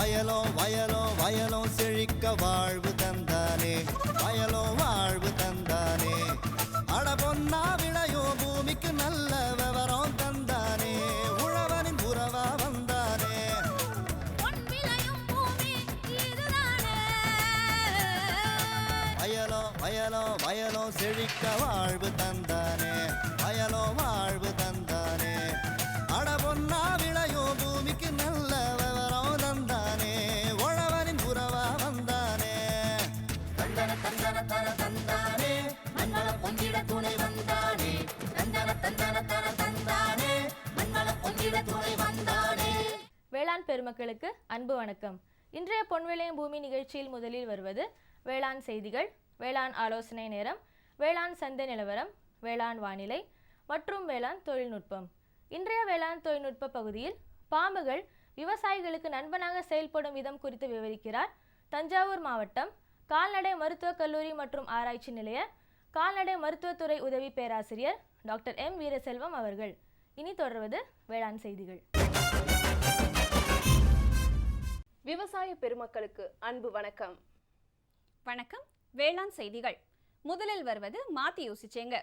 வயலோ வயலோ வயலோ செழிக்க வாழ்வு தந்தானே, வயலோ வாழ்வு தந்தானே. அட பொன்னா விளையோ பூமிக்கு நல்ல விவரம் தந்தானே, உழவனின் உறவா வந்தானே. வயலோ வயலோ வயலோ செழிக்க வாழ்வு தந்தானே, வயலோ வாழ்வு தந்தானே. அட பொன்னா விளையோ பூமிக்கு நல்ல விவரம் தந்தானே, உழவனின் உறவா வந்தானே. தந்தன தந்தன தன தந்தானே, மண்ணளம் பொங்கிட துணை வந்தானே. தந்தன தந்தன தன தந்தானே, மண்ணளம் பொங்கிட துணை வந்தானே. வேளாண் பெருமக்களுக்கு அன்பு வணக்கம். இன்றைய பொன்விளையும் பூமி நிகழ்ச்சியில் முதலில் வருவது வேளாண் செய்திகள், வேளாண் ஆலோசனை நேரம், வேளாண் சந்தை நிலவரம், வேளாண் வானிலை மற்றும் வேளாண் தொழில்நுட்பம். இன்றைய வேளாண் தொழில்நுட்ப பகுதியில் பாம்புகள் விவசாயிகளுக்கு நண்பனாக செயல்படும் விதம் குறித்து விவரிக்கிறார் தஞ்சாவூர் மாவட்டம் கால்நடை மருத்துவக் கல்லூரி மற்றும் ஆராய்ச்சி நிலைய கால்நடை மருத்துவத்துறை உதவி பேராசிரியர் டாக்டர் எம் வீரசெல்வம் அவர்கள். இனி தொடர்வது வேளாண் செய்திகள். விவசாய பெருமக்களுக்கு அன்பு வணக்கம். வணக்கம். வேளாண் செய்திகள். முதலில் வருவது மாத்தி யோசிச்சேங்க.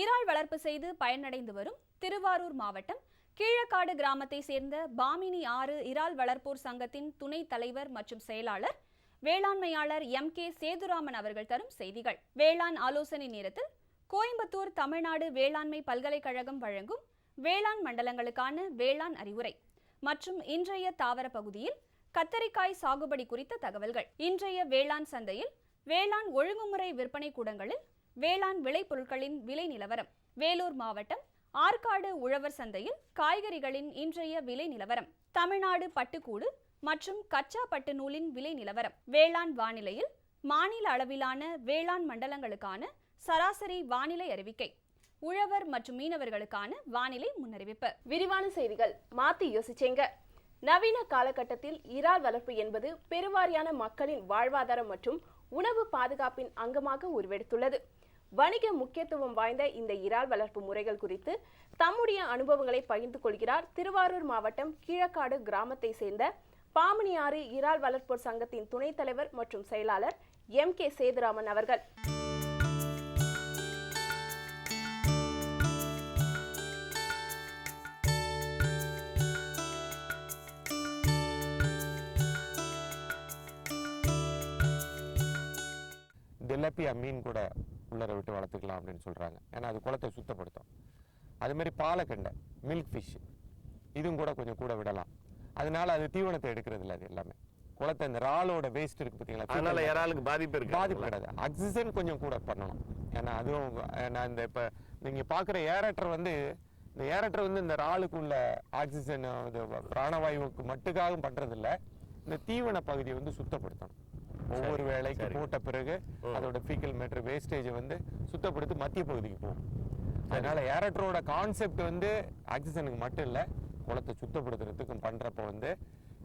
இறால் வளர்ப்பு செய்து பயனடைந்து வரும் திருவாரூர் மாவட்டம் கீழக்காடு கிராமத்தை சேர்ந்த பாமினி ஆறு இறால் வளர்ப்போர் சங்கத்தின் துணைத் தலைவர் மற்றும் செயலாளர் வேளாண்மையாளர் எம்.கே. சேதுராமன் அவர்கள் தரும் செய்திகள். வேளாண் ஆலோசனை நேரத்தில் கோயம்புத்தூர் தமிழ்நாடு வேளாண்மை பல்கலைக்கழகம் வழங்கும் வேளாண் மண்டலங்களுக்கான வேளாண் அறிவுரை மற்றும் இன்றைய தாவர பகுதியில் கத்தரிக்காய் சாகுபடி குறித்த தகவல்கள். இன்றைய வேளாண் சந்தையில் வேளாண் ஒழுங்குமுறை விற்பனை கூடங்களில் வேளாண் விளைபொருட்களின் விலை நிலவரம். வேலூர் மாவட்டம் ஆற்காடு உழவர் சந்தையில் காய்கறிகளின் இன்றைய விலை நிலவரம். தமிழ்நாடு பட்டுக்கூடு மற்றும் கச்சா பட்டு நூலின் விலை நிலவரம். வேளாண் வானிலையில் மாநில அளவிலான வேளாண் மண்டலங்களுக்கான சராசரி வானிலை அறிவிக்கை. உழவர் மற்றும் மீனவர்களுக்கான வானிலை முன்னறிவிப்பு. விரிவான செய்திகள். மாத்தி யோசிச்சேங்க. நவீன காலகட்டத்தில் இறால் வளர்ப்பு என்பது பெருவாரியான மக்களின் வாழ்வாதாரம் மற்றும் உணவு பாதுகாப்பின் அங்கமாக உருவெடுத்துள்ளது. வணிக முக்கியத்துவம் வாய்ந்த இந்த இறால் வளர்ப்பு முறைகள் குறித்து தம்முடைய அனுபவங்களை பகிர்ந்து கொள்கிறார் திருவாரூர் மாவட்டம் கீழக்காடு கிராமத்தை சேர்ந்த பாமினி ஆறு இறால் வளர்ப்போர் சங்கத்தின் துணைத் தலைவர் மற்றும் செயலாளர் எம்.கே. சேதுராமன் அவர்கள். திலப்பியா மீன் கூட உள்ளர விட்டு வளர்த்துக்கலாம் அப்படின்னு சொல்கிறாங்க. ஏன்னா அது குளத்தை சுத்தப்படுத்தும். அதுமாரி பாலக்கண்டை மில்க் ஃபிஷ் இதுவும் கூட கொஞ்சம் விடலாம். அதனால அது தீவனத்தை எடுக்கிறது இல்லை. அது எல்லாமே குளத்தை இந்த இறாலோட வேஸ்ட் இருக்கு பார்த்தீங்களா, அதனால இறாலுக்கு பாதிப்பு கிடையாது. ஆக்சிஜன் கொஞ்சம் கூட பண்ணணும். ஏன்னா அதுவும் நான் இந்த இப்போ நீங்கள் பார்க்குற ஏரேட்டர் வந்து இந்த ஏரேட்டர் வந்து இந்த இறாலுக்குள்ள ஆக்சிஜன் பிராணவாயுவுக்கு மட்டுக்காக பண்ணுறதில்ல, இந்த தீவன பகுதியை வந்து சுத்தப்படுத்தணும். ஒவ்வொரு வேளைக்கு போட்ட பிறகு அதோட ஃபீக்கல் மேட்டர் வேஸ்டேஜை வந்து சுத்தப்படுத்தி மத்திய பகுதிக்கு போகும். அதனால ஏரேட்டரோட கான்செப்ட் வந்து ஆக்சிஜனுக்கு மட்டும் இல்லை, குளத்தை சுத்தப்படுத்துறதுக்கும் பண்றப்ப வந்து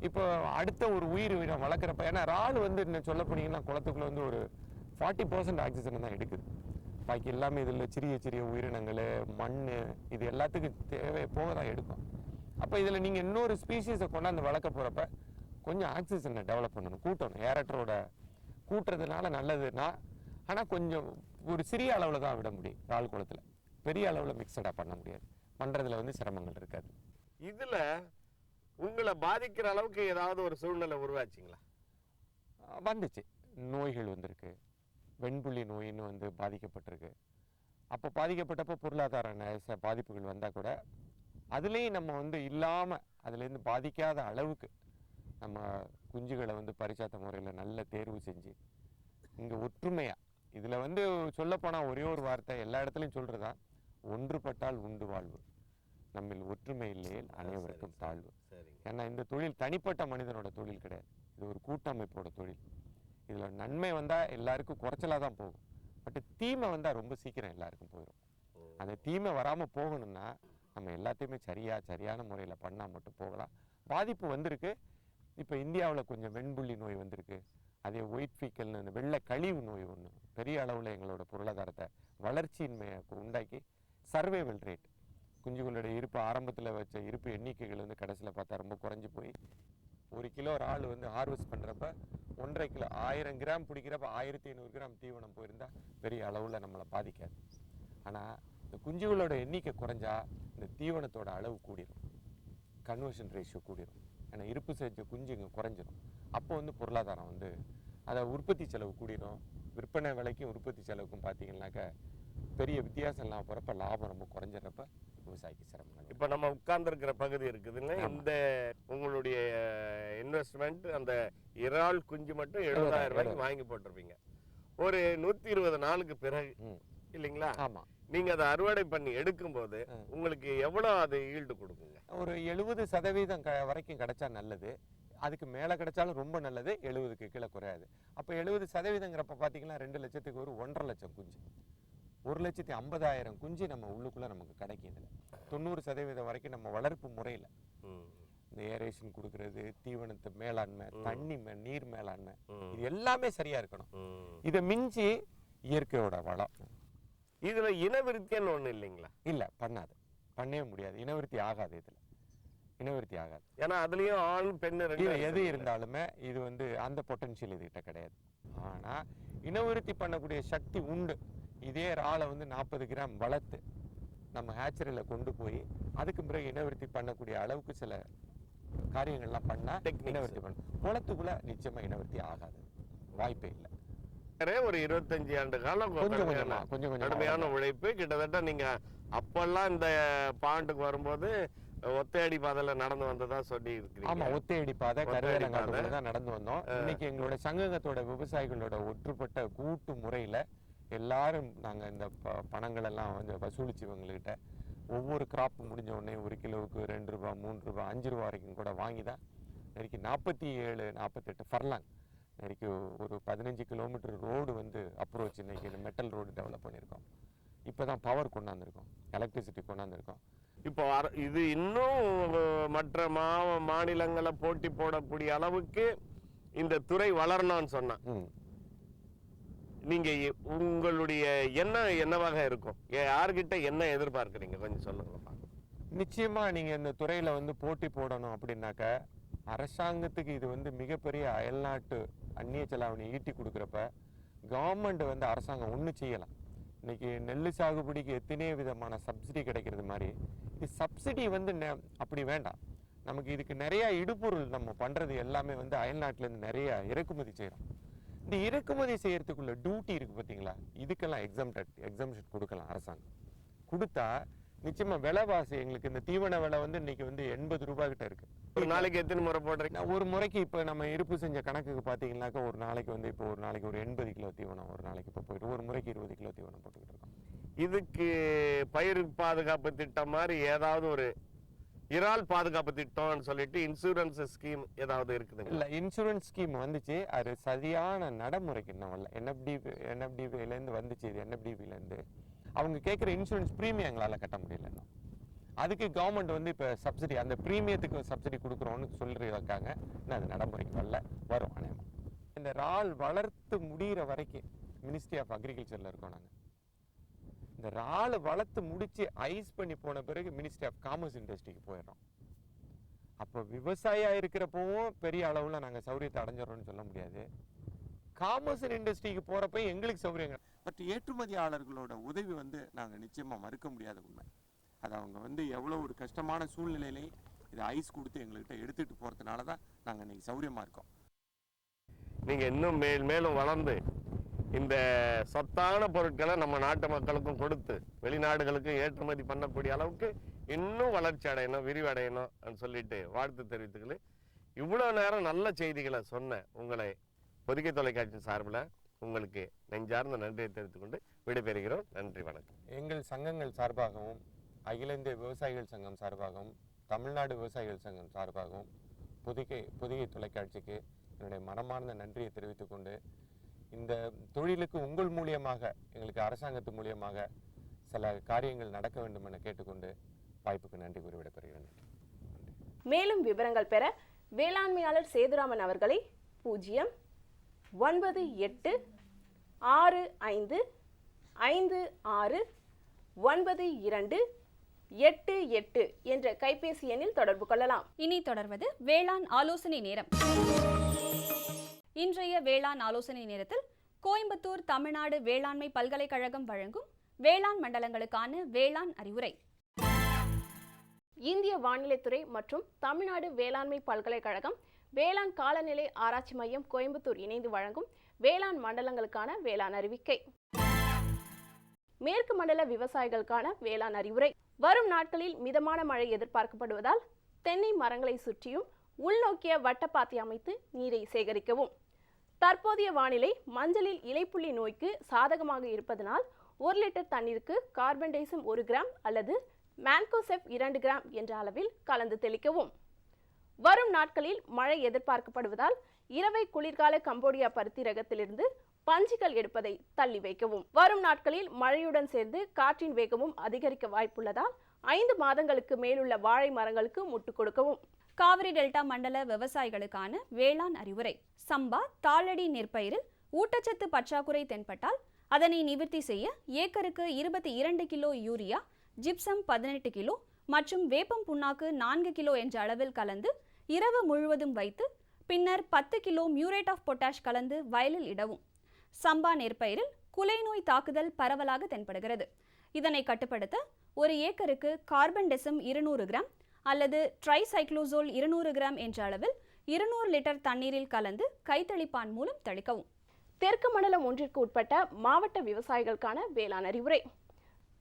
இப்போ அடுத்த ஒரு உயிரினம் வளர்க்குறப்ப, ஏன்னா இறால் வந்து இன்னும் சொல்ல போனீங்கன்னா குளத்துக்குள்ள வந்து ஒரு 40% ஆக்சிஜன் தான் எடுக்குது. பாக்கி எல்லாமே இதில் சிறிய சிறிய உயிரினங்கள், மண், இது எல்லாத்துக்கும் தேவை போக தான் எடுக்கும். அப்போ இதில் நீங்கள் இன்னொரு ஸ்பீஷீஸை கொண்டாந்து வளர்க்க போகிறப்ப கொஞ்சம் ஆக்சிஜனை டெவலப் பண்ணணும், கூட்டணும். ஏரேட்டரோட கூட்டுறதுனால நல்லதுன்னா, ஆனால் கொஞ்சம் ஒரு சிறிய அளவில் தான் விட முடியும் இறால் குளத்தில். பெரிய அளவில் மிக்சடாக பண்ண முடியாது. பண்ணுறதுல வந்து சிரமங்கள் இருக்காது. இதில் உங்களை பாதிக்கிற அளவுக்கு ஏதாவது ஒரு சூழ்நிலை உருவாச்சுங்களா? வந்துச்சு. நோய்கள் வந்திருக்கு. வெண்புள்ளி நோயின்னு வந்து பாதிக்கப்பட்டிருக்கு. அப்போ பாதிக்கப்பட்டப்போ பொருளாதார பாதிப்புகள் வந்தால் கூட அதுலேயும் நம்ம வந்து இல்லாமல் அதுலேருந்து பாதிக்காத அளவுக்கு நம்ம குஞ்சுகளை வந்து பரிச்சாத்த முறையில் நல்ல தேர்வு செஞ்சு இங்கே ஒற்றுமையாக, இதில் வந்து சொல்லப்போனால் ஒரே ஒரு வார்த்தை எல்லா இடத்துலையும் சொல்கிறதா, ஒன்றுபட்டால் உண்டு வாழ்வு, நம்மில் ஒற்றுமை இல்லையே அனைவருக்கும் தாழ்வு. ஏன்னா இந்த தொழில் தனிப்பட்ட மனிதனோட தொழில் கிடையாது, இது ஒரு கூட்டமைப்போட தொழில். இதில் நன்மை வந்தால் எல்லாருக்கும் குறைச்சலாக தான் போகும், பட் தீமை வந்தால் ரொம்ப சீக்கிரம் எல்லாருக்கும் போயிடும். அந்த தீமை வராமல் போகணும்னா நம்ம எல்லாத்தையுமே சரியான முறையில் பண்ணால் மட்டும் போகலாம். பாதிப்பு வந்திருக்கு. இப்போ இந்தியாவில் கொஞ்சம் வெண்புள்ளி நோய் வந்திருக்கு. அதே ஒயிட் ஃபீக்கல்னு அந்த வெள்ளை கழிவு நோய் ஒன்று பெரிய அளவில் எங்களோட பொருளாதாரத்தை வளர்ச்சியின்மையை உண்டாக்கி சர்வைவல் ரேட், குஞ்சுகளோட இருப்பு ஆரம்பத்தில் வச்ச இருப்பு எண்ணிக்கைகள் வந்து கடைசியில் பார்த்தா ரொம்ப குறைஞ்சி போய் 1 கிலோ இறால் வந்து ஹார்வெஸ்ட் பண்ணுறப்ப 1.5 கிலோ 1000 கிராம் பிடிக்கிறப்ப 1500 கிராம் தீவனம் போயிருந்தா பெரிய அளவில் நம்மளை பாதிக்காது. ஆனால் இந்த குஞ்சுகளோட எண்ணிக்கை குறைஞ்சா இந்த தீவனத்தோட அளவு கூடிரும், கன்வர்ஷன் ரேஷியோ கூடிரும். ஏன்னா இருப்பு செஞ்ச குஞ்சுங்க குறைஞ்சிரும். அப்போ வந்து பொருளாதாரம் வந்து அதை உற்பத்தி செலவு கூடிரும். விற்பனை விலைக்கும் உற்பத்தி செலவுக்கும் பார்த்தீங்கன்னாக்கா பெரிய வித்தியாசம் இல்லாமல் போகிறப்ப லாபம் ரொம்ப குறைஞ்சிடறப்ப விவசாயிக்கு சிரமம். இப்போ நம்ம உட்கார்ந்துருக்கிற பகுதி இருக்குதுங்க, இந்த உங்களுடைய இன்வெஸ்ட்மெண்ட் அந்த இறால் குஞ்சு மட்டும் 70,000 ரூபாய்க்கு வாங்கி போட்டிருப்பீங்க. ஒரு 120 நாளுக்கு பிறகு இல்லைங்களா? ஆமாம். நீங்க அதை அறுவடை பண்ணி எடுக்கும்போது உங்களுக்கு எவ்வளவு அது ஈல்டு கொடுக்குங்க? ஒரு 70% வரைக்கும் கிடைச்சா நல்லது. அதுக்கு மேலே கிடைச்சாலும் ரொம்ப நல்லது. 70க்கு கீழே குறையாது. அப்போ 70%ங்கிறப்ப பார்த்தீங்கன்னா 2 லட்சத்துக்கு ஒரு 1.5 லட்சம் குஞ்சு, 1,50,000 குஞ்சு நம்ம உள்ளுக்குள்ளே நமக்கு கிடைக்கும். இதில் 90% வரைக்கும் நம்ம வளர்ப்பு முறையில் இந்த ஏரேஷன் கொடுக்கறது, தீவனத்தை மேலாண்மை, தண்ணி நீர் மேலாண்மை, இது எல்லாமே சரியா இருக்கணும். இதை மிஞ்சி இயற்கையோட வளம். இதுல இனவிருத்தின்னு ஒண்ணு இல்லைங்களா? இல்ல, பண்ணவே முடியாது. இனவிருத்தி ஆகாது. இதுல இனவிருத்தி ஆகாது. ஏன்னா அதுலயும் ஆண் பெண் எது இருந்தாலுமே இது வந்து அந்த பொட்டன்ஷியல் இதுகிட்ட கிடையாது. ஆனா இனவிருத்தி பண்ணக்கூடிய சக்தி உண்டு. இதே இறாலை வந்து 40 கிராம் வளர்த்து நம்ம ஹேச்சரியில கொண்டு போய் அதுக்கு பிறகு இனவிருத்தி பண்ணக்கூடிய அளவுக்கு சில காரியங்கள்லாம் பண்ணா இனவிருத்தி பண்ண குளத்துக்குள்ள நிச்சயமா இனவிருத்தி ஆகாது, வாய்ப்பே இல்லை. ஒரு 25 ஆண்டு காலம் கொஞ்சம் கடுமையான உழைப்பு. கிட்டத்தட்ட நீங்க அப்பெல்லாம் இந்த பாண்டுக்கு வரும்போது ஒத்தையடி பாதையில நடந்து வந்ததா சொல்லி இருக்கீங்க. ஆமா, ஒத்தையடி பாதை கருவேலங்காட்டுக்குள்ள தான் நடந்து வந்தோம். இன்னைக்கு எங்களோட சங்கத்தோட விவசாயிகளோட ஒற்றுப்பட்ட கூட்டு முறையில எல்லாரும் நாங்க இந்த பணங்கள் எல்லாம் வந்து வசூலிச்சு இவங்ககிட்ட ஒவ்வொரு கிராப் முடிஞ்ச உடனே 1 கிலோவுக்கு 2 ரூபாய் 3 ரூபாய் 5 ரூபாய் வரைக்கும் கூட வாங்கி தான் இன்னைக்கு 47-48 ஃபர்லாங் இன்னைக்கு ஒரு 15 கிலோமீட்டர் ரோடு வந்து அப்ரோச் இன்னைக்கு இந்த மெட்டல் ரோடு டெவலப் பண்ணியிருக்கோம். இப்போதான் பவர் கொண்டாந்துருக்கோம், எலக்ட்ரிசிட்டி கொண்டாந்துருக்கோம். இப்போ இது இன்னும் மற்ற மாநிலங்களை போட்டி போடக்கூடிய அளவுக்கு இந்த துறை வளரணும்னு சொன்னா நீங்க உங்களுடைய என்னவாக இருக்கும்? யார்கிட்ட என்ன எதிர்பார்க்குறீங்க கொஞ்சம் சொல்லுங்க. நிச்சயமா நீங்க இந்த துறையில வந்து போட்டி போடணும் அப்படின்னாக்க அரசாங்கத்துக்கு இது வந்து மிகப்பெரிய அயல்நாட்டு அந்நிய செலாவணி ஈட்டி கொடுக்குறப்ப கவர்மெண்ட் வந்து அரசாங்கம் ஒன்று செய்யலாம். இன்னைக்கு நெல் சாகுபடிக்கு எத்தனையோ விதமான சப்சிடி கிடைக்கிறது மாதிரி இது சப்சிடி வந்து அப்படி வேண்டாம். நமக்கு இதுக்கு நிறைய இடுபொருள் நம்ம பண்றது எல்லாமே வந்து அயல்நாட்டிலேருந்து நிறைய இறக்குமதி செய்கிறோம். இந்த இறக்குமதி செய்யறதுக்குள்ள டியூட்டி இருக்கு பார்த்தீங்களா, இதுக்கெல்லாம் எக்ஸம்ஷன் கொடுக்கலாம். அரசாங்கம் கொடுத்தா நிச்சயமா விலைவாசி எங்களுக்கு இந்த தீவன விலை வந்து இன்னைக்கு வந்து 80 ரூபாய் கிட்ட இருக்கு. ஒரு நாளைக்கு எத்தனை முறை போடுறீங்க? ஒரு முறைக்கு இப்போ நம்ம இருப்பு செஞ்ச கணக்குக்கு பார்த்தீங்கன்னாக்கா ஒரு நாளைக்கு வந்து இப்போ ஒரு நாளைக்கு ஒரு 80 கிலோ தீவனம் ஒரு நாளைக்கு இப்போ போயிட்டு ஒரு முறைக்கு 20 கிலோ தீவனம் போட்டுக்கிட்டு இருக்கோம். இதுக்கு பயிர் பாதுகாப்பு திட்டம் மாதிரி ஏதாவது ஒரு இறால் பாதுகாப்பு திட்டம்னு சொல்லிட்டு இன்சூரன்ஸ் ஸ்கீம் ஏதாவது இருக்குதுங்க? இல்ல, இன்சூரன்ஸ் ஸ்கீம் வந்துச்சு, அது சரியான நடைமுறைக்கு இன்னும் வரல. என்எஃப்டிபிலேருந்து வந்துச்சு, இது என்எஃப்டிபிலேருந்து அவங்க கேட்குற இன்சூரன்ஸ் ப்ரீமியம் எங்களால் கட்ட முடியல. அதுக்கு கவர்மெண்ட் வந்து இப்போ சப்சிடி அந்த ப்ரீமியத்துக்கு சப்சிடி கொடுக்குறோன்னு சொல்லியிருக்காங்க. இன்னும் அது நடைமுறைக்கு வரல, வரும் அநேகமாக. இந்த இறால் வளர்த்து முடிகிற வரைக்கும் மினிஸ்ட்ரி ஆஃப் அக்ரிகல்ச்சரில் இருக்கோம் நாங்கள். இந்த இறால் வளர்த்து முடிச்சு ஐஸ் பண்ணி போன பிறகு மினிஸ்ட்ரி ஆஃப் காமர்ஸ் இண்டஸ்ட்ரிக்கு போயிடுறோம். அப்போ விவசாயியாக இருக்கிறப்பவும் பெரிய அளவில் நாங்கள் சௌரியத்தை அடைஞ்சிடறோம்னு சொல்ல முடியாது. காமர்ஸ் இண்டஸ்ட்ரிக்கு போகிறப்ப எங்களுக்கு சௌரியங்கள், பட் ஏற்றுமதியாளர்களோட உதவி வந்து நாங்கள் நிச்சயமாக மறுக்க முடியாத உண்மை. அது அவங்க வந்து எவ்வளோ ஒரு கஷ்டமான சூழ்நிலையிலையும் இதை ஐஸ் கொடுத்து எங்கள்கிட்ட எடுத்துகிட்டு போகிறதுனால தான் நாங்கள் இன்னைக்கு சௌரியமாக இருக்கோம். நீங்கள் இன்னும் மேலும் வளர்ந்து இந்த சத்தான பொருட்களை நம்ம நாட்டு மக்களுக்கும் கொடுத்து வெளிநாடுகளுக்கு ஏற்றுமதி பண்ணக்கூடிய அளவுக்கு இன்னும் வளர்ச்சி அடையணும், விரிவடையணும் சொல்லிட்டு வாழ்த்து தெரிவித்துக்களு. இவ்வளோ நேரம் நல்ல செய்திகளை சொன்ன உங்களை பொதிகை தொலைக்காட்சி சார்பில் உங்களுக்கு நெஞ்சார்ந்த நன்றியை தெரிவித்துக்கொண்டு விடைபெறுகிறோம். நன்றி, வணக்கம். எங்கள் சங்கங்கள் சார்பாகவும் அகில இந்திய விவசாயிகள் சங்கம் சார்பாகவும் தமிழ்நாடு விவசாயிகள் சங்கம் சார்பாகவும் பொதிகை தொலைக்காட்சிக்கு என்னுடைய மனமார்ந்த நன்றியை தெரிவித்துக்கொண்டு இந்த தொழிலுக்கு உங்கள் மூலியமாக எங்களுக்கு அரசாங்கத்து மூலியமாக சில காரியங்கள் நடக்க வேண்டும் என கேட்டுக்கொண்டு வாய்ப்புக்கு நன்றி கூறி விடைபெறுகிறேன். மேலும் விவரங்கள் பெற வேளாண்மையாளர் சேதுராமன் அவர்களை 098655692 88 என்ற கைபேசி எண்ணில் தொடர்பு கொள்ளலாம். இனி தொடர்வது வேளாண் ஆலோசனை நேரம். இன்றைய வேளாண் ஆலோசனை நேரத்தில் கோயம்புத்தூர் தமிழ்நாடு வேளாண்மை பல்கலைக்கழகம் வழங்கும் வேளாண் மண்டலங்களுக்கான வேளாண் அறிவுரை. இந்திய வானிலைத்துறை மற்றும் தமிழ்நாடு வேளாண்மை பல்கலைக்கழகம் வேளாண் காலநிலை ஆராய்ச்சி மையம் கோயம்புத்தூர் இணைந்து வழங்கும் வேளாண் மண்டலங்களுக்கான வேளாண் அறிவிக்கை. மேற்கு மண்டல விவசாயிகளுக்கான வேளாண் அறிவுரை. வரும் நாட்களில் மிதமான மழை எதிர்பார்க்கப்படுவதால் தென்னை மரங்களை சுற்றியும் உள்நோக்கிய வட்டப்பாத்தி அமைத்து நீரை சேகரிக்கவும். தற்போதைய வானிலை மஞ்சளில் இலைப்புள்ளி நோய்க்கு சாதகமாக இருப்பதனால் 1 லிட்டர் தண்ணீருக்கு கார்பன்டைசம் 1 கிராம் அல்லது மேன்கோசெப் 2 கிராம் என்ற அளவில் கலந்து தெளிக்கவும். வரும் நாட்களில் மழை எதிர்பார்க்கப்படுவதால் இரவை குளிர்கால கம்போடியா பருத்தி ரகத்திலிருந்து பஞ்சுகள் எடுப்பதை தள்ளி வைக்கவும். வரும் நாட்களில் மழையுடன் சேர்ந்து காற்றின் வேகமும் அதிகரிக்க வாய்ப்புள்ளதால் 5 மாதங்களுக்கு மேலுள்ள வாழை மரங்களுக்கு முட்டு கொடுக்கவும். காவிரி டெல்டா மண்டல விவசாயிகளுக்கான வேளாண் அறிவுரை. சம்பா தாளடி நெற்பயிரில் ஊட்டச்சத்து பற்றாக்குறை தென்பட்டால் அதனை நிவர்த்தி செய்ய ஏக்கருக்கு 22 கிலோ யூரியா, ஜிப்சம் 18 கிலோ மற்றும் வேப்பம் புண்ணாக்கு 4 கிலோ என்ற அளவில் கலந்து இரவு முழுவதும் வைத்து பின்னர் 10 கிலோ மியூரேட் ஆஃப் பொட்டாஷ் கலந்து வயலில் இடவும். சம்பா நெற்பயிரில் குலை நோய் தாக்குதல் பரவலாக தென்படுகிறது. இதனை கட்டுப்படுத்த ஒரு ஏக்கருக்கு கார்பன்டெசம் 200 கிராம் அல்லது ட்ரைசைக்ளோசோல் 200 கிராம் என்ற அளவில் 200 லிட்டர் தண்ணீரில் கலந்து கைத்தளிப்பான் மூலம் தெளிக்கவும். தெற்கு மண்டலம் ஒன்றிற்கு உட்பட்ட மாவட்ட விவசாயிகளுக்கான வேளாண் அறிவுரை.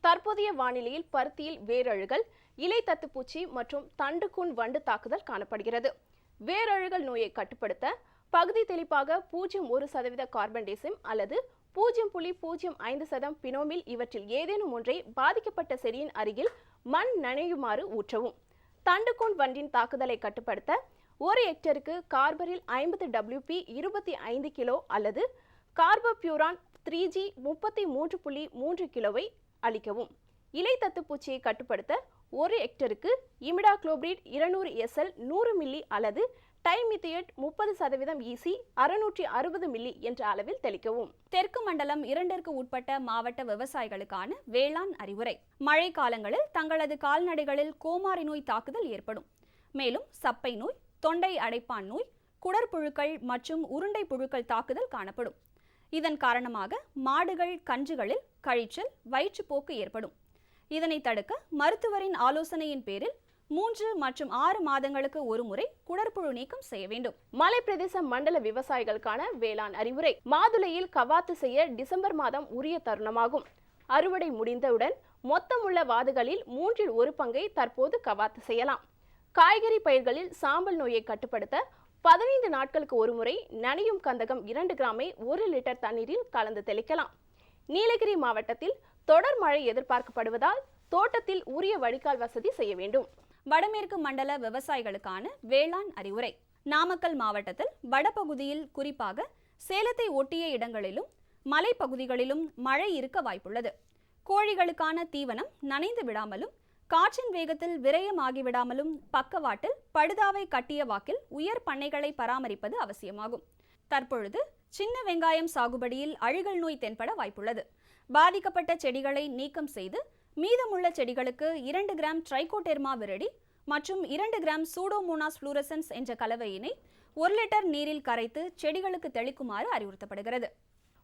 தற்போதைய வானிலையில் பருத்தியில் வேரழுகல், இலை தத்துப்பூச்சி மற்றும் தண்டுக்கூன் வண்டு தாக்குதல் காணப்படுகிறது. வேரழுகல் நோயை கட்டுப்படுத்த பகுதி தெளிப்பாக 0.1% கார்பன்டேசம் அல்லது 0.05% பினோமில் இவற்றில் ஏதேனும் ஒன்றை பாதிக்கப்பட்ட செடியின் அருகில் மண் நனையுமாறு ஊற்றவும். தண்டுக்கூன் வண்டின் தாக்குதலை கட்டுப்படுத்த 1 ஹெக்டருக்கு கார்பரில் 50 WP 25 கிலோ அல்லது கார்போபியூரான் 3G 33.3 கிலோவை அளிக்கவும். இலை தத்துப்பூச்சியை கட்டுப்படுத்த 1 ஹெக்டருக்கு இமிடாக்ளோபிரிட் 200 SL 100 மில்லி அல்லது டைமித்தியேட் 30% EC 660 மில்லி என்ற அளவில் தெளிக்கவும். தெற்கு மண்டலம் 2ற்கு உட்பட்ட மாவட்ட விவசாயிகளுக்கான வேளாண் அறிவுரை. மழை காலங்களில் தங்களது கால்நடைகளில் கோமாரி நோய் தாக்குதல் ஏற்படும். மேலும் சப்பை நோய், தொண்டை அடைப்பான் நோய், குடற்புழுக்கள் மற்றும் உருண்டை புழுக்கள் தாக்குதல் காணப்படும். இதன் காரணமாக மாடுகள் கன்றுகளில் கழிச்சல், வயிற்றுப்போக்கு ஏற்படும். இதனை தடுக்க மருத்துவரின் ஆலோசனையின் பேரில் 3 மற்றும் 6 மாதங்களுக்கு ஒரு முறை குடற்புழு நீக்கம் செய்ய வேண்டும். மலை பிரதேச மண்டல விவசாயிகளுக்கான வேளாண் அறிவுரை. மாதுளையில் கவாத்து செய்ய டிசம்பர் மாதம் உரிய தருணமாகும். அறுவடை முடிந்தவுடன் மொத்தமுள்ள வாதுகளில் 1/3 பங்கை தற்போது கவாத்து செய்யலாம். காய்கறி பயிர்களில் சாம்பல் நோயை கட்டுப்படுத்த 15 நாட்களுக்கு ஒரு முறை நனையும் கந்தகம் 2 கிராமை 1 லிட்டர் தண்ணீரில் கலந்து தெளிக்கலாம். நீலகிரி மாவட்டத்தில் தொடர் மழை எதிர்பார்க்கப்படுவதால் தோட்டத்தில் உரிய வடிகால் வசதி செய்ய வேண்டும். வடமேற்கு மண்டல விவசாயிகளுக்கான வேளாண் அறிவுரை. நாமக்கல் மாவட்டத்தில் வடபகுதியில் குறிப்பாக சேலத்தை ஒட்டிய இடங்களிலும் மலைப்பகுதிகளிலும் மழை இருக்க வாய்ப்புள்ளது. கோழிகளுக்கான தீவனம் நனைந்து விடாமலும் காற்றின் வேகத்தில் விரயமாகிவிடாமலும் பக்கவாட்டில் படுதாவை கட்டிய வாக்கில் உயர் பண்ணைகளை பராமரிப்பது அவசியமாகும். தற்பொழுது சின்ன வெங்காயம் சாகுபடியில் அழுகல் நோய் தென்பட வாய்ப்புள்ளது. பாதிக்கப்பட்ட செடிகளை நீக்கம் செய்து மீதமுள்ள செடிகளுக்கு 2 கிராம் ட்ரைகோடெர்மா விரிடி மற்றும் 2 கிராம் சூடோமோனாஸ் ஃப்ளூரசன்ஸ் என்ற கலவையினை 1 லிட்டர் நீரில் கரைத்து செடிகளுக்கு தெளிக்குமாறு அறிவுறுத்தப்படுகிறது.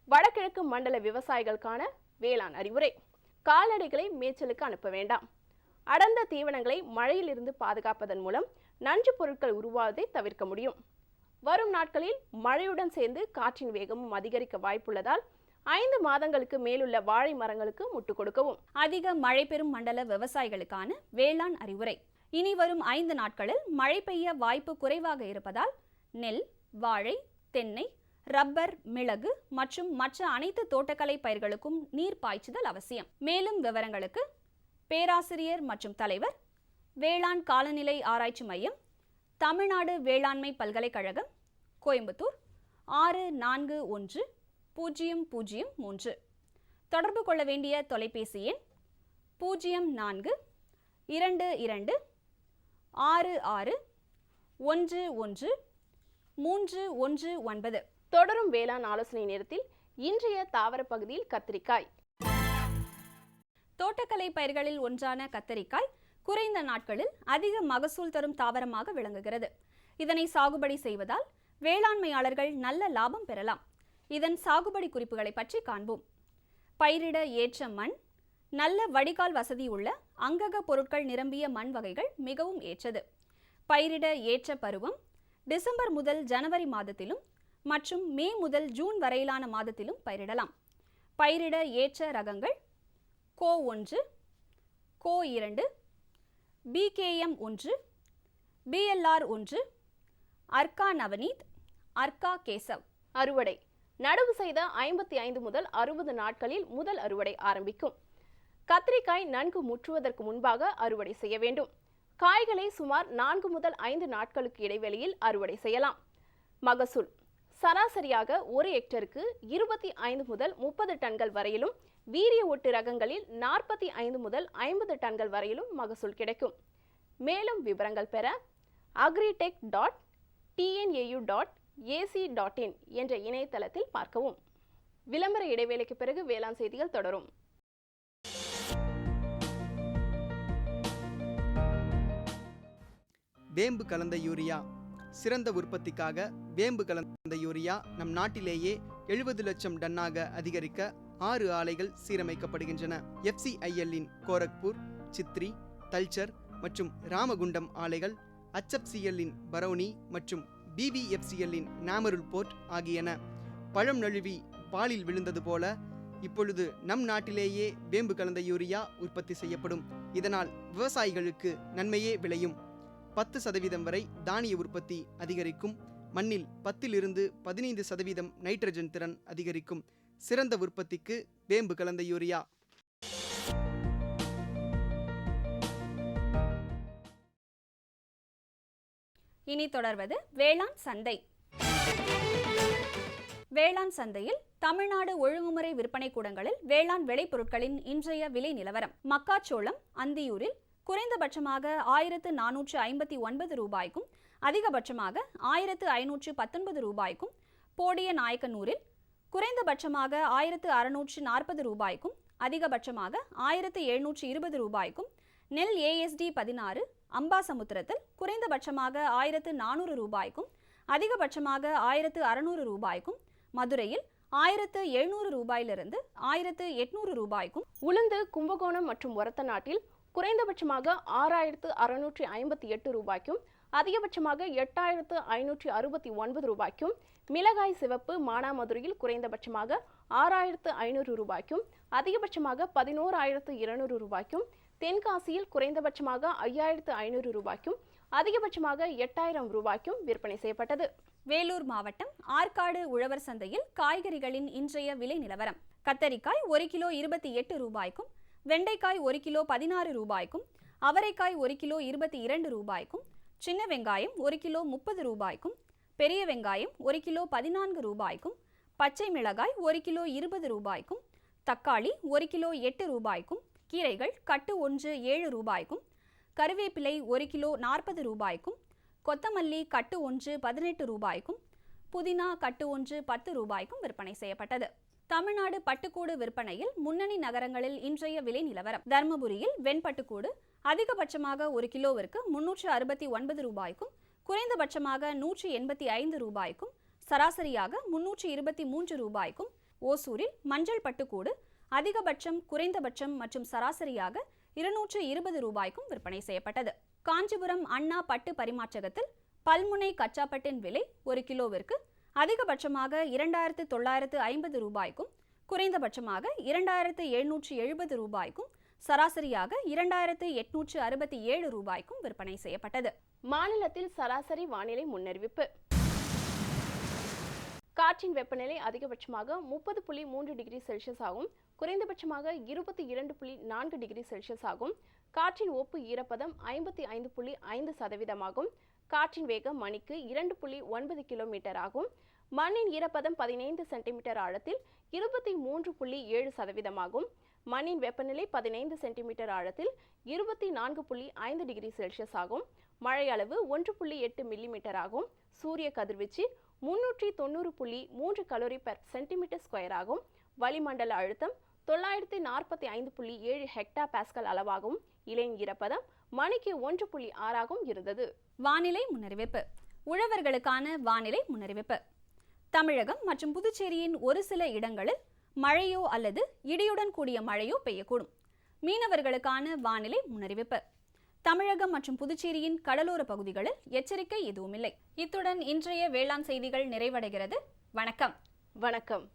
வடகிழக்கு மண்டல விவசாயிகளுக்கான வேளாண் அறிவுரை. கால்நடைகளை மேய்ச்சலுக்கு அனுப்ப வேண்டாம். அடர்ந்த தீவனங்களை மழையிலிருந்து பாதுகாப்பதன் மூலம் நஞ்சு பொருட்கள் உருவாவதை தவிர்க்க முடியும். வரும் நாட்களில் மழையுடன் சேர்ந்து காற்றின் வேகமும் அதிகரிக்க வாய்ப்புள்ளதால் 5 மாதங்களுக்கு மேலுள்ள வாழை மரங்களுக்கு முட்டு கொடுக்கவும். அதிக மழை பெறும் மண்டல விவசாயிகளுக்கான வேளாண் அறிவுரை. இனி வரும் 5 நாட்களில் மழை பெய்ய வாய்ப்பு குறைவாக இருப்பதால் நெல், வாழை, தென்னை, ரப்பர், மிளகு மற்றும் மற்ற அனைத்து தோட்டக்கலை பயிர்களுக்கும் நீர் பாய்ச்சுதல் அவசியம். மேலும் விவரங்களுக்கு பேராசிரியர் மற்றும் தலைவர், வேளாண் காலநிலை ஆராய்ச்சி மையம், தமிழ்நாடு வேளாண்மை பல்கலைக்கழகம், கோயம்புத்தூர் 641003. தொடர்பு கொள்ள வேண்டிய தொலைபேசி எண் 0422661139. தொடரும் வேளாண் ஆலோசனை நேரத்தில் இன்றைய தாவர பகுதியில் கத்திரிக்காய். தோட்டக்கலை பயிர்களில் ஒன்றான கத்தரிக்காய் குறைந்த நாட்களில் அதிக மகசூல் தரும் தாவரமாக விளங்குகிறது. இதனை சாகுபடி செய்வதால் வேளாண்மையாளர்கள் நல்ல லாபம் பெறலாம். இதன் சாகுபடி குறிப்புகளை பற்றி காண்போம். பயிரிட ஏற்ற மண், நல்ல வடிகால் வசதி உள்ள அங்கக பொருட்கள் நிரம்பிய மண் வகைகள் மிகவும் ஏற்றது. பயிரிட ஏற்ற பருவம் டிசம்பர் முதல் ஜனவரி மாதத்திலும் மற்றும் மே முதல் ஜூன் வரையிலான மாதத்திலும் பயிரிடலாம். பயிரிட ஏற்ற ரகங்கள் கோ 1, கோ 2, BKM 1, BLR 1, அர்கா நவநீத், அர்கா கேசவ். அறுவடை நடவு செய்த 55 முதல் 60 நாட்களில் முதல் அறுவடை ஆரம்பிக்கும். கத்திரிக்காய் நன்கு முற்றுவதற்கு முன்பாக அறுவடை செய்ய வேண்டும். காய்களை சுமார் 4 முதல் 5 நாட்களுக்கு இடைவெளியில் அறுவடை செய்யலாம். மகசூல் சராசரியாக 1 ஹெக்டருக்கு 25 முதல் 30 டன்கள் வரையிலும், வீரிய ஒட்டு ரகங்களில் 45 முதல் 50 டன்கள் வரையிலும் மகசூல் கிடைக்கும். மேலும் விவரங்கள் பெற agritech.tnau.ac.in என்ற இணையதளத்தில் பார்க்கவும். விளம்பர இடைவேளைக்கு பிறகு வேளாண் செய்திகள் தொடரும். வேம்பு கலந்த யூரியா. சிறந்த உற்பத்திக்காக வேம்பு கலந்த யூரியா நம் நாட்டிலேயே 70 லட்சம் டன்னாக அதிகரிக்க 6 ஆலைகள் சீரமைக்கப்படுகின்றன. FCIL-இன் கோரக்பூர், சித்ரி, தல்ச்சர் மற்றும் ராமகுண்டம் ஆலைகள், HFCL-இன் பரௌனி மற்றும் BVFCL-இன் நாமருல் போர்ட் ஆகியன. பழம் நழுவி பாலில் விழுந்தது போல இப்பொழுது நம் நாட்டிலேயே வேம்பு கலந்த யூரியா உற்பத்தி செய்யப்படும். இதனால் விவசாயிகளுக்கு நன்மையே விளையும். 10% வரை தானிய உற்பத்தி அதிகரிக்கும். மண்ணில் 10 to 15% நைட்ரஜன் திறன் அதிகரிக்கும். சிறந்த உற்பத்திக்கு வேம்பு கலந்த யூரியா. இனி தொடர்வது வேளாண் சந்தை. வேளாண் சந்தையில் தமிழ்நாடு ஒழுங்குமுறை விற்பனை கூடங்களில் வேளாண் விளைபொருட்களின் இன்றைய விலை நிலவரம். மக்காச்சோளம் அந்தியூரில் குறைந்தபட்சமாக 1459 ரூபாய்க்கும் அதிகபட்சமாக 1519 ரூபாய்க்கும், போடிய நாயக்கனூரில் குறைந்தபட்சமாக 1640 ரூபாய்க்கும் அதிகபட்சமாக 1720 ரூபாய்க்கும், நெல் ASD 16 அம்பாசமுத்திரத்தில் குறைந்தபட்சமாக 1400 ரூபாய்க்கும் அதிகபட்சமாக 1600 ரூபாய்க்கும், மதுரையில் 1700 ரூபாயிலிருந்து 1800 ரூபாய்க்கும், உளுந்து கும்பகோணம் மற்றும் ஒரத்தநாட்டில் குறைந்தபட்சமாக 6658 ரூபாய்க்கும் அதிகபட்சமாக 8569 ரூபாய்க்கும், மிளகாய் சிவப்பு மானாமதுரையில் குறைந்தபட்சமாக 6500 ரூபாய்க்கும் அதிகபட்சமாக 11200 ரூபாய்க்கும், தென்காசியில் குறைந்தபட்சமாக 5500 ரூபாய்க்கும் அதிகபட்சமாக 8000 ரூபாய்க்கும் விற்பனை செய்யப்பட்டது. வேலூர் மாவட்டம் ஆற்காடு உழவர் சந்தையில் காய்கறிகளின் இன்றைய விலை நிலவரம். கத்தரிக்காய் 1 கிலோ 28 ரூபாய்க்கும், வெண்டைக்காய் 1 கிலோ 16 ரூபாய்க்கும், அவரைக்காய் 1 கிலோ 22 ரூபாய்க்கும், சின்ன வெங்காயம் 1 கிலோ 30 ரூபாய்க்கும், பெரிய வெங்காயம் 1 கிலோ 14 ரூபாய்க்கும், பச்சை மிளகாய் 1 கிலோ 20 ரூபாய்க்கும், தக்காளி 1 கிலோ 8 ரூபாய்க்கும், கீரைகள் கட்டு 1 7 ரூபாய்க்கும், கருவேப்பிலை 1 கிலோ 40 ரூபாய்க்கும், கொத்தமல்லி கட்டு 1 18 ரூபாய்க்கும், புதினா கட்டு 1 10 ரூபாய்க்கும் விற்பனை செய்யப்பட்டது. தமிழ்நாடு பட்டுக்கூடு விற்பனையில் முன்னணி நகரங்களில் இன்றைய விலை நிலவரம். தர்மபுரியில் வெண்பட்டுக்கூடு அதிகபட்சமாக 1 கிலோவிற்கு 369 ரூபாய்க்கும் குறைந்தபட்சமாக 185 ரூபாய்க்கும் சராசரியாக 323 ரூபாய்க்கும், ஓசூரில் மஞ்சள் பட்டுக்கூடு அதிகபட்சம் குறைந்தபட்சம் மற்றும் சராசரியாக 220 ரூபாய்க்கும் விற்பனை செய்யப்பட்டது. காஞ்சிபுரம் அண்ணா பட்டு பரிமாற்றகத்தில் பல்முனை கச்சாப்பட்டின் விலை 1 கிலோவிற்கு அதிகபட்சமாக 2950 ரூபாய்க்கும் குறைந்தபட்சமாக 2770 ரூபாய்க்கும் சராசரியாக 2867 ரூபாய்க்கும் விற்பனை செய்யப்பட்டது. மாநிலத்தில் சராசரி வானிலை முன்னறிவிப்பு. காற்றின் வெப்பநிலை அதிகபட்சமாக 30.3 டிகிரி செல்சியஸ் ஆகும், குறைந்தபட்சமாக 22.4 டிகிரி செல்சியஸ் ஆகும். காற்றின் ஒப்பு ஈரப்பதம் 55.5% ஆகும். காற்றின் வேகம் மணிக்கு 2.9 கிலோமீட்டர் ஆகும். மண்ணின் ஈரப்பதம் 15 சென்டிமீட்டர் ஆழத்தில் 23.7% ஆகும். மண்ணின் வெப்பநிலை 15 சென்டிமீட்டர் ஆழத்தில் 24.5 டிகிரி செல்சியஸ் ஆகும். மழை அளவு 1.8 மில்லிமீட்டர் ஆகும். சூரிய கதிர்வீச்சு 390.3 கலோரி பெர் சென்டிமீட்டர் ஸ்கொயர் ஆகும். வளிமண்டல அழுத்தம் 945.7 ஹெக்டா பாஸ்கல் அளவாகவும் இலையின் ஈரப்பதம் மணிக்கு 1.6 இருந்தது. வானிலை முன்னறிவிப்பு. உழவர்களுக்கான வானிலை முன்னறிவிப்பு. தமிழகம் மற்றும் புதுச்சேரியின் ஒரு சில இடங்களில் மழையோ அல்லது இடியுடன் கூடிய மழையோ பெய்யக்கூடும். மீனவர்களுக்கான வானிலை முன்னறிவிப்பு. தமிழகம் மற்றும் புதுச்சேரியின் கடலோர பகுதிகளில் எச்சரிக்கை எதுவுமில்லை. இத்துடன் இன்றைய வேளாண் செய்திகள் நிறைவடைகிறது. வணக்கம். வணக்கம்.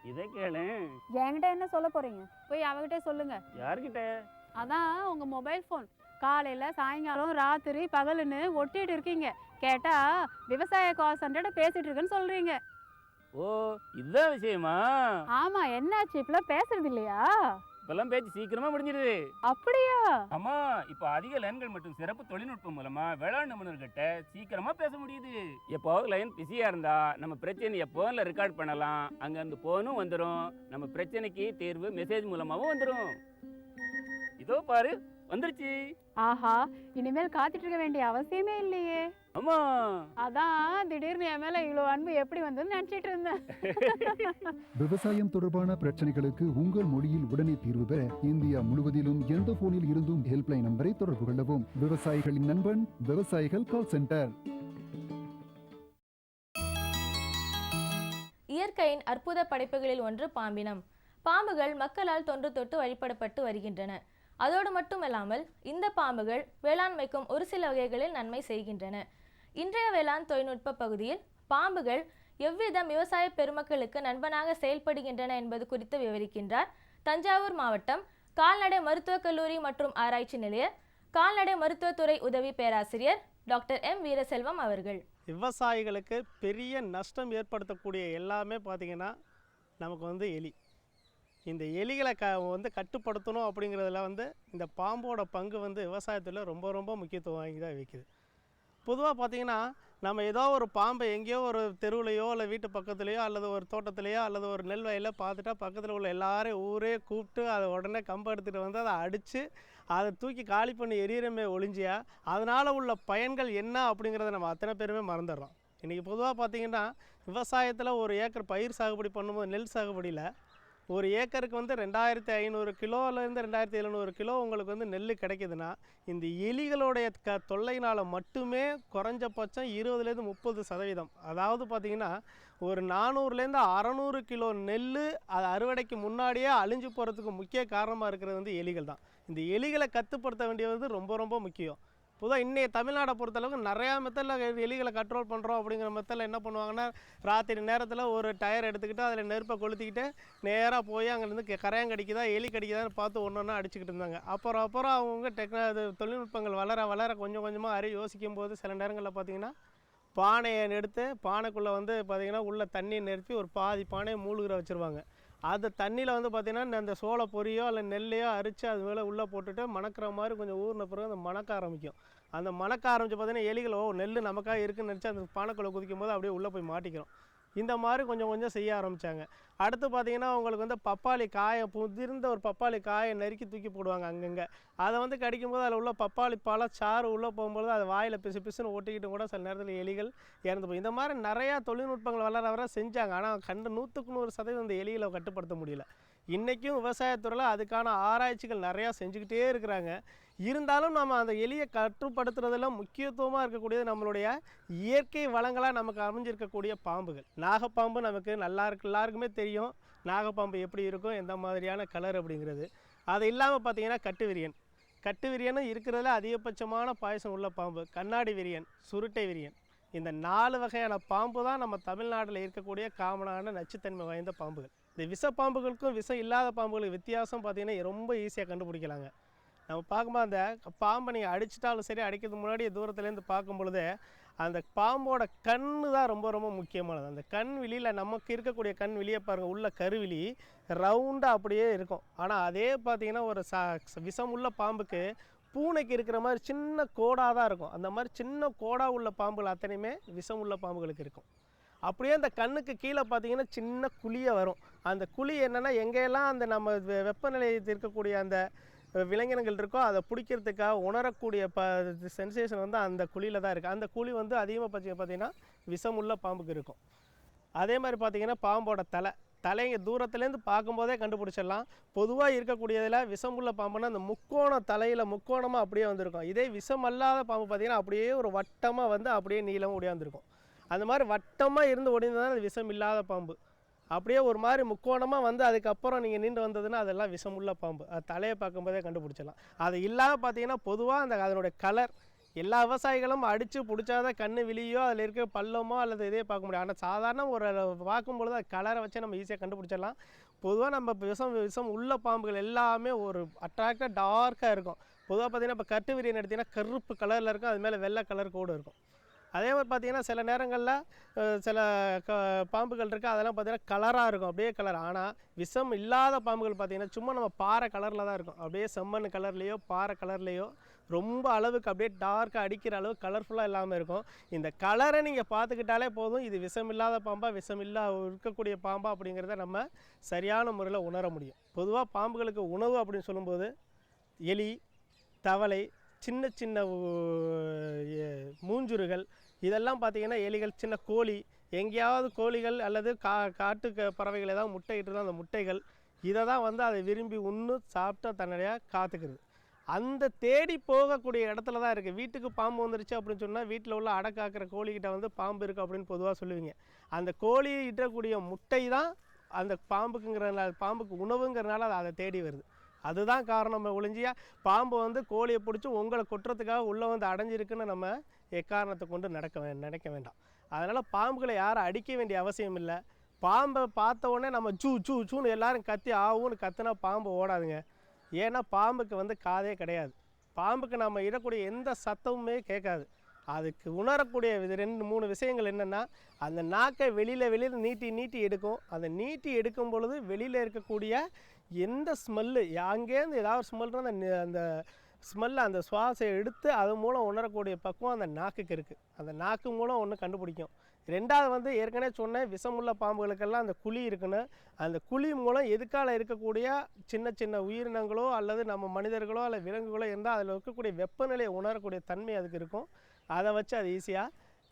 இதை கேளு. என்கிட்ட என்ன சொல்ல போறீங்க? போய் அவகிட்டே சொல்லுங்க. யார்கிட்ட? அதான் உங்க மொபைல் ஃபோன். காலையில சாயங்காலம் ராத்திரி பகலுன்னு ஒட்டிட்டு இருக்கீங்க. கேட்டா விவசாய கால் சென்டர்ட பேசிட்டு இருக்குன்னு சொல்றீங்க. ஓ, இதுதான் விஷயமா? ஆமா, என்னாச்சு? இப்பெல்லாம் பேசுறது இல்லையா? இப்பெல்லாம் பேச்சு சீக்கிரமா முடிஞ்சிருது. அப்படியா? ஆமா, இப்ப அதிக லைன்கள் மற்றும் சிறப்பு தொழில்நுட்பம் மூலமா வேளாண் நிபுணர்கிட்ட சீக்கிரமா பேச முடியுது. எப்போது லைன் பிஸியா இருந்தா நம்ம பிரச்சனையை போன்ல ரெக்கார்ட் பண்ணலாம். அங்க அந்த போனும் வந்துடும். நம்ம பிரச்சனைக்கு தீர்வு மெசேஜ் மூலமாவும் வந்துடும். இதோ பாரு, வந்துருச்சு. ஆஹா, இனிமேல் காத்துட்டு இருக்க வேண்டிய அவசியமே இல்லையே. ஆமா, அதான் திடீர்னு என் மேல இவ்வளவு அன்பு எப்படி வந்ததுன்னு நினைச்சிட்டு இருந்தேன். விவசாயம் தொடர்பான பிரச்சனைகளுக்கு உங்கள் மொழியில் உடனே தீர்வு பெற இந்தியா முழுவதிலும் எந்த போனில் இருந்தும் ஹெல்ப்லைன் நம்பரை தொடர்பு கொள்ளவும். விவசாயிகளின் நண்பன், விவசாயிகள் கால் சென்டர். இயற்கையின் அற்புத படைப்புகளில் ஒன்று பாம்பினம். பாம்புகள் மக்களால் தொன்று தொட்டு வழிபடப்பட்டு வருகின்றன. அதோடு மட்டுமல்லாமல் இந்த பாம்புகள் வேளாண்மைக்கும் ஒரு சில வகைகளில் நன்மை செய்கின்றன. இன்றைய வேளாண் தொழில்நுட்ப பகுதியில் பாம்புகள் எவ்விதம் விவசாய பெருமக்களுக்கு நண்பனாக செயல்படுகின்றன என்பது குறித்து விவரிக்கின்றார் தஞ்சாவூர் மாவட்டம் கால்நடை மருத்துவக் கல்லூரி மற்றும் ஆராய்ச்சி நிலைய கால்நடை மருத்துவத்துறை உதவி பேராசிரியர் டாக்டர் எம் வீரசெல்வம் அவர்கள். விவசாயிகளுக்கு பெரிய நஷ்டம் ஏற்படுத்தக்கூடிய எல்லாமே பார்த்திங்கன்னா நமக்கு எலி. இந்த எலிகளை கட்டுப்படுத்தணும் அப்படிங்கிறதுல இந்த பாம்போட பங்கு விவசாயத்தில் ரொம்ப ரொம்ப முக்கியத்துவம் வாங்கி தான் வைக்குது. பொதுவாக பார்த்திங்கன்னா நம்ம ஏதோ ஒரு பாம்பை எங்கேயோ ஒரு தெருவுலையோ இல்லை வீட்டு பக்கத்துலேயோ அல்லது ஒரு தோட்டத்துலேயோ அல்லது ஒரு நெல் வயலில் பார்த்துட்டா பக்கத்தில் உள்ள எல்லாரையும் ஊரே கூப்பிட்டு அதை உடனே கம்பை எடுத்துகிட்டு அதை அடித்து அதை தூக்கி காலி பண்ணி எரியறமே ஒழிஞ்சியா அதனால் உள்ள பயன்கள் என்ன அப்படிங்கிறத நம்ம அத்தனை பேருமே மறந்துடுறோம். இன்றைக்கி பொதுவாக பார்த்திங்கன்னா விவசாயத்தில் ஒரு ஏக்கர் பயிர் சாகுபடி பண்ணும்போது நெல் சாகுபடியில் ஒரு ஏக்கருக்கு 2500 கிலோலேருந்து 2700 கிலோ உங்களுக்கு நெல் கிடைக்குதுன்னா இந்த எலிகளுடைய தொல்லையினால் மட்டுமே குறைஞ்சபட்சம் 20-30%. அதாவது பார்த்திங்கன்னா ஒரு 400லேருந்து 600 கிலோ நெல் அது அறுவடைக்கு முன்னாடியே அழிஞ்சு போகிறதுக்கு முக்கிய காரணமாக இருக்கிறது எலிகள் தான். இந்த எலிகளை கட்டுப்படுத்த வேண்டியது ரொம்ப ரொம்ப முக்கியம். பொதுவாக இன்றைய தமிழ்நாடை பொறுத்தளவுக்கு நிறையா மெத்தடில் எலிகளை கண்ட்ரோல் பண்ணுறோம். அப்படிங்கிற மெத்தடில் என்ன பண்ணுவாங்கன்னா ராத்திரி நேரத்தில் ஒரு டயர் எடுத்துக்கிட்டு அதில் நெருப்பை கொளுத்திக்கிட்டு நேராக போய் அங்கேருந்து கரையான் கடிக்குதா எலி கடிக்குதான்னு பார்த்து ஒன்று ஒன்றா அடிச்சுக்கிட்டு இருந்தாங்க. அப்புறம் அவங்க தொழில்நுட்பங்கள் வளர கொஞ்சம் கொஞ்சமாக யோசிக்கும் போது சில நேரங்களில் பார்த்திங்கன்னா பானையை எடுத்து பானைக்குள்ளே பார்த்திங்கன்னா உள்ள தண்ணியை நிறுத்தி ஒரு பாதி பானையை மூழ்கிற வச்சுருவாங்க. அது தண்ணியில் பார்த்திங்கன்னா அந்த சோள பொரியோ இல்லை நெல்லையோ அரித்து அது மேலே உள்ளே போட்டுட்டு மணக்கிற மாதிரி கொஞ்சம் ஊறின பிறகு அந்த மணக்க ஆரம்பிக்கும். அந்த மணக்க ஆரம்பித்து பார்த்திங்கன்னா எலிகள் நெல் நமக்காக இருக்குன்னு நினச்சி அந்த பானைக்குள்ளே குதிக்கும் போது அப்படியே உள்ளே போய் மாட்டிக்கிறோம். இந்த மாதிரி கொஞ்சம் கொஞ்சம் செய்ய ஆரம்பித்தாங்க. அடுத்து பார்த்திங்கன்னா அவங்களுக்கு பப்பாளி காயை புதிர்ந்த ஒரு பப்பாளி காயை நறுக்கி தூக்கி போடுவாங்க அங்கங்கே. அதை கடிக்கும்போது அதில் உள்ள பப்பாளி பழச்சாறு உள்ளே போகும்போது அது வாயில் பிசுன்னு ஒட்டிக்கிட்டு கூட சில நேரத்தில் எலிகள் இறந்து போய். இந்த மாதிரி நிறையா தொழில்நுட்பங்கள் வர செஞ்சாங்க. ஆனால் 100% இந்த எலிகளை கட்டுப்படுத்த முடியல. இன்றைக்கும் விவசாயத்துறையில் அதுக்கான ஆராய்ச்சிகள் நிறையா செஞ்சுக்கிட்டே இருக்கிறாங்க. இருந்தாலும் நம்ம அந்த எலியை கட்டுப்படுத்துறதுல முக்கியத்துவமாக இருக்கக்கூடியது நம்மளுடைய இயற்கை வளங்களாக நமக்கு அமைஞ்சிருக்கக்கூடிய பாம்புகள். நாகப்பாம்பு நமக்கு எல்லாருக்குமே தெரியும். நாகப்பாம்பு எப்படி இருக்கும், எந்த மாதிரியான கலர் அப்படிங்கிறது. அது இல்லாமல் பார்த்திங்கன்னா கட்டுவிரியனும் இருக்கிறதுல அதிகபட்சமான பாயசம் உள்ள பாம்பு. கண்ணாடி விரியன், சுருட்டை விரியன், இந்த 4 வகையான பாம்பு தான் நம்ம தமிழ்நாட்டில் இருக்கக்கூடிய காமனான நச்சுத்தன்மை வாய்ந்த பாம்புகள். இந்த விஷப்பாம்புகளுக்கும் விஷம் இல்லாத பாம்புகளுக்கு வித்தியாசம் பார்த்திங்கன்னா ரொம்ப ஈஸியாக கண்டுபிடிக்கலாங்க. நம்ம பார்க்கும்போது அந்த பாம்பை நீங்கள் அடிச்சிட்டாலும் சரி, அடிக்கிறதுக்கு முன்னாடி தூரத்துலேருந்து பார்க்கும் பொழுது அந்த பாம்போட கண்ணு தான் ரொம்ப ரொம்ப முக்கியமானது. அந்த கண் விழியில் நமக்கு இருக்கக்கூடிய கண் விழியை பாருங்கள், உள்ள கருவிழி ரவுண்டாக அப்படியே இருக்கும். ஆனால் அதே பார்த்திங்கன்னா ஒரு விஷம் உள்ள பாம்புக்கு பூனைக்கு இருக்கிற மாதிரி சின்ன கோடாக தான் இருக்கும். அந்த மாதிரி சின்ன கோடாக உள்ள பாம்புகள் அத்தனையுமே விஷம் உள்ள பாம்புகளுக்கு இருக்கும். அப்படியே அந்த கண்ணுக்கு கீழே பார்த்திங்கன்னா சின்ன குழியை வரும். அந்த குழி என்னென்னா எங்கெல்லாம் அந்த நம்ம வெப்பநிலையில் இருக்கக்கூடிய அந்த விலங்கினங்கள் இருக்கோ அதை பிடிக்கிறதுக்காக உணரக்கூடிய சென்சேஷன் அந்த குழியில் தான் இருக்குது. அந்த குழி அதிகமாக பார்த்திங்கன்னா விஷமுள்ள பாம்புக்கு இருக்கும். அதே மாதிரி பார்த்தீங்கன்னா பாம்போட தலைங்க தூரத்துலேருந்து பார்க்கும்போதே கண்டுபிடிச்சிடலாம். பொதுவாக இருக்கக்கூடியதில் விஷமுள்ள பாம்புனா அந்த தலையில் முக்கோணமாக அப்படியே வந்திருக்கும். இதே விஷம் அல்லாத பாம்பு பார்த்திங்கன்னா அப்படியே ஒரு வட்டமாக வந்து அப்படியே நீளமாக ஒடியாந்துருக்கும். அந்த மாதிரி வட்டமாக இருந்து ஒடிந்ததான் அது விஷம் இல்லாத பாம்பு. அப்படியே ஒரு மாதிரி முக்கோணமாக வந்து அதுக்கப்புறம் நீங்கள் நின்று வந்ததுன்னா அதெல்லாம் விஷமுள்ள பாம்பு. அது தலையை பார்க்கும்போதே கண்டுபிடிச்சிடலாம். அது இல்லாமல் பார்த்தீங்கன்னா பொதுவாக அதனுடைய கலர் எல்லா விவசாயிகளும் அடித்து பிடிச்சாதான் கண்ணு விழியோ அதில் இருக்க பள்ளமோ அல்லது இதே பார்க்க முடியும். ஆனால் சாதாரண ஒரு பார்க்கும்பொழுது அது கலரை வச்சு நம்ம ஈஸியாக கண்டுபிடிச்சிடலாம். பொதுவாக நம்ம விஷம் உள்ள பாம்புகள் எல்லாமே ஒரு அட்ராக்டாக டார்க்காக இருக்கும். பொதுவாக பார்த்திங்கன்னா இப்போ கட்டு விரியன் எடுத்திங்கன்னா கருப்பு கலரில் இருக்கும், அது மேலே வெள்ளை கலர் கோடு இருக்கும். அதே மாதிரி பார்த்திங்கன்னா சில நேரங்களில் சில பாம்புகள் இருக்குது, அதெல்லாம் பார்த்திங்கன்னா கலராக இருக்கும், அப்படியே கலர். ஆனால் விஷம் இல்லாத பாம்புகள் பார்த்திங்கன்னா சும்மா நம்ம பாறை கலரில் தான் இருக்கும். அப்படியே செம்மண் கலர்லேயோ பாறை கலர்லேயோ ரொம்ப அளவுக்கு அப்படியே டார்க்காக அடிக்கிற அளவு கலர்ஃபுல்லாக இல்லாமல் இருக்கும். இந்த கலரை நீங்கள் பார்த்துக்கிட்டாலே போதும் இது விஷம் இல்லாத பாம்பா இருக்கக்கூடிய பாம்பா அப்படிங்கிறத நம்ம சரியான முறையில் உணர முடியும். பொதுவாக பாம்புகளுக்கு உணவு அப்படின்னு சொல்லும்போது எலி, தவளை, சின்ன சின்ன மூஞ்சுருகள், இதெல்லாம் பார்த்திங்கன்னா எலிகள், சின்ன கோழி, எங்கேயாவது கோழிகள் அல்லது காட்டு பறவைகள் ஏதாவது முட்டையிட்டு தான் அந்த முட்டைகள் இதை தான் வந்து அதை விரும்பி உண்ணு சாப்பிட்டு தன்னுடைய காத்துக்கிறது. அந்த தேடி போகக்கூடிய இடத்துல தான் இருக்குது. வீட்டுக்கு பாம்பு வந்துருச்சு அப்படின்னு சொன்னால் வீட்டில் உள்ள அடை காக்கிற கோழிக்கிட்ட வந்து பாம்பு இருக்குது அப்படின்னு பொதுவாக சொல்லுவீங்க. அந்த கோழி இட்டக்கூடிய முட்டை தான் அந்த பாம்புக்குங்கிறதுனால, பாம்புக்கு உணவுங்கிறதுனால அதை தேடி வருது. அதுதான் காரணம் ஒழிஞ்சியா பாம்பு வந்து கோழியை பிடிச்சி உங்களை கொட்டுறதுக்காக உள்ளே வந்து அடைஞ்சிருக்குன்னு நம்ம எக்காரணத்தை கொண்டு நினைக்க வேண்டாம். அதனால் பாம்புகளை யாரும் அடிக்க வேண்டிய அவசியம் இல்லை. பாம்பை பார்த்த உடனே நம்ம சூன்னு எல்லாரும் கத்தி ஆகும்னு கத்துனா பாம்பு ஓடாதுங்க. ஏன்னா பாம்புக்கு வந்து காதே கிடையாது. பாம்புக்கு நம்ம இடக்கூடிய எந்த சத்தமுமே கேட்காது. அதுக்கு உணரக்கூடிய 2-3 விஷயங்கள் என்னென்னா, அந்த நாக்கை வெளியில் நீட்டி எடுக்கும். அந்த நீட்டி எடுக்கும் பொழுது வெளியில் இருக்கக்கூடிய எந்த ஸ்மெல்லு, அங்கேருந்து ஏதாவது ஸ்மெல்னா அந்த ஸ்மெல்லை, அந்த சுவாசம் எடுத்து அது மூலம் உணரக்கூடிய பக்குவம் அந்த நாக்குக்கு இருக்குது. அந்த நாக்கு மூலம் ஒன்று கண்டுபிடிக்கும். 2வது வந்து ஏற்கனவே சொன்னேன், விஷமுள்ள பாம்புகளுக்கெல்லாம் அந்த குழி இருக்குன்னு. அந்த குழி மூலம் எதுக்கால இருக்கக்கூடிய சின்ன உயிரினங்களோ அல்லது நம்ம மனிதர்களோ அல்லது விலங்குகளோ இருந்தால் அதில் இருக்கக்கூடிய வெப்பநிலையை உணரக்கூடிய தன்மை அதுக்கு இருக்கும். அதை வச்சு அது ஈஸியாக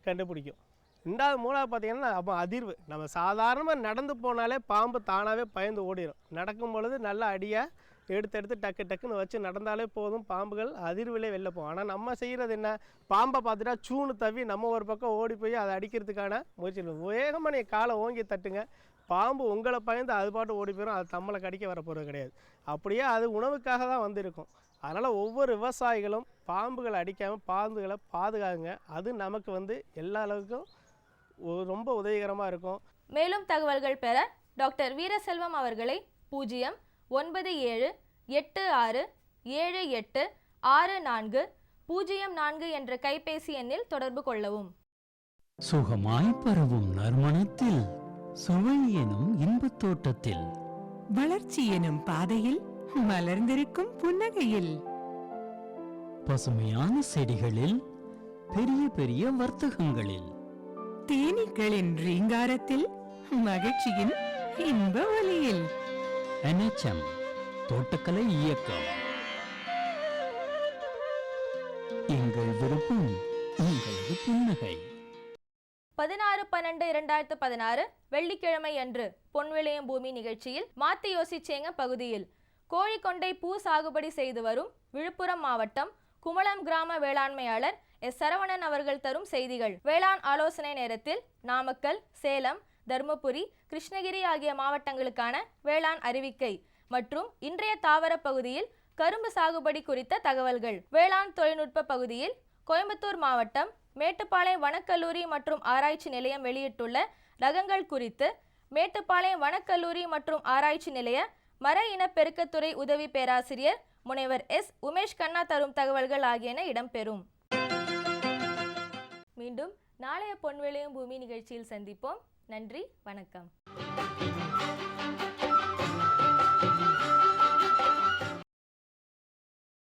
கண்டுபிடிக்கும். 3வது பார்த்திங்கன்னா அப்போ அதிர்வு. நம்ம சாதாரணமாக நடந்து போனாலே பாம்பு தானாகவே பயந்து ஓடிடும். நடக்கும் பொழுது நல்ல அடியாக எடுத்து டக்குன்னு வச்சு நடந்தாலே போதும், பாம்புகள் அதிர்விலே வெளில போகும். ஆனால் நம்ம செய்கிறது என்ன, பாம்பை பார்த்துட்டா சூன்னு தவி நம்ம ஒரு பக்கம் ஓடி போய் அதை அடிக்கிறதுக்கான முயற்சி. வேகமாக நீங்கள் காலை ஓங்கி தட்டுங்க, பாம்பு உங்களை பயந்து அது பாட்டு ஓடி போயிடும். அது நம்மளை கடிக்க வர போகிறது கிடையாது. அப்படியே அது உணவுக்காக தான் வந்திருக்கும். அதனால் ஒவ்வொரு விவசாயிகளும் பாம்புகளை அடிக்காமல் பாம்புகளை பாதுகாங்க. அது நமக்கு வந்து எல்லா அளவுக்கும் ரொம்ப உதவிகரமாக இருக்கும். மேலும் தகவல்கள் பெற டாக்டர் வீரசெல்வம் அவர்களை 09786786404 என்ற கைபேசி எண்ணில் தொடர்பு கொள்ளவும். சுகமாய் பரவும் நறுமணத்தில், சுவை எனும் இன்பத் தோட்டத்தில், வளர்ச்சி எனும் பாதையில், மலர்ந்திருக்கும் புன்னகையில், பசுமையான செடிகளில், பெரிய பெரிய வர்த்தகங்களில், தேனீக்களின் ரீங்காரத்தில், மகிழ்ச்சியின் இன்ப ஒலியில். NHM தோட்டக்கலை இயக்கம். எங்கள் விருப்பம் உங்களது புன்னகை. 16/12/2016 வெள்ளிக்கிழமை அன்று பொன்விளையும் பூமி நிகழ்ச்சியில் மாத்தி யோசிச்சேங்க பகுதியில் கோழிக்கொண்டை பூ சாகுபடி செய்து வரும் விழுப்புரம் மாவட்டம் குமளம் கிராம வேளாண்மையாளர் எஸ். சரவணன் அவர்கள் தரும் செய்திகள். வேளாண் ஆலோசனை நேரத்தில் நாமக்கல், சேலம், தர்மபுரி, கிருஷ்ணகிரி ஆகிய மாவட்டங்களுக்கான வேளாண் அறிவிக்கை மற்றும் இன்றைய தாவர பகுதியில் கரும்பு சாகுபடி குறித்த தகவல்கள். வேளாண் தொழில்நுட்ப பகுதியில் கோயம்புத்தூர் மாவட்டம் மேட்டுப்பாளையம் வனக்கல்லூரி மற்றும் ஆராய்ச்சி நிலையம் வெளியிட்டுள்ள ரகங்கள் குறித்து மேட்டுப்பாளையம் வனக்கல்லூரி மற்றும் ஆராய்ச்சி நிலைய மர இனப்பெருக்கத்துறை உதவி பேராசிரியர் முனைவர் எஸ். உமேஷ் கண்ணா தரும் தகவல்கள் ஆகியன இடம்பெறும். மீண்டும் நாளைய பொன்விளையும் பூமி நிகழ்ச்சியில் சந்திப்போம். நன்றி, வணக்கம்.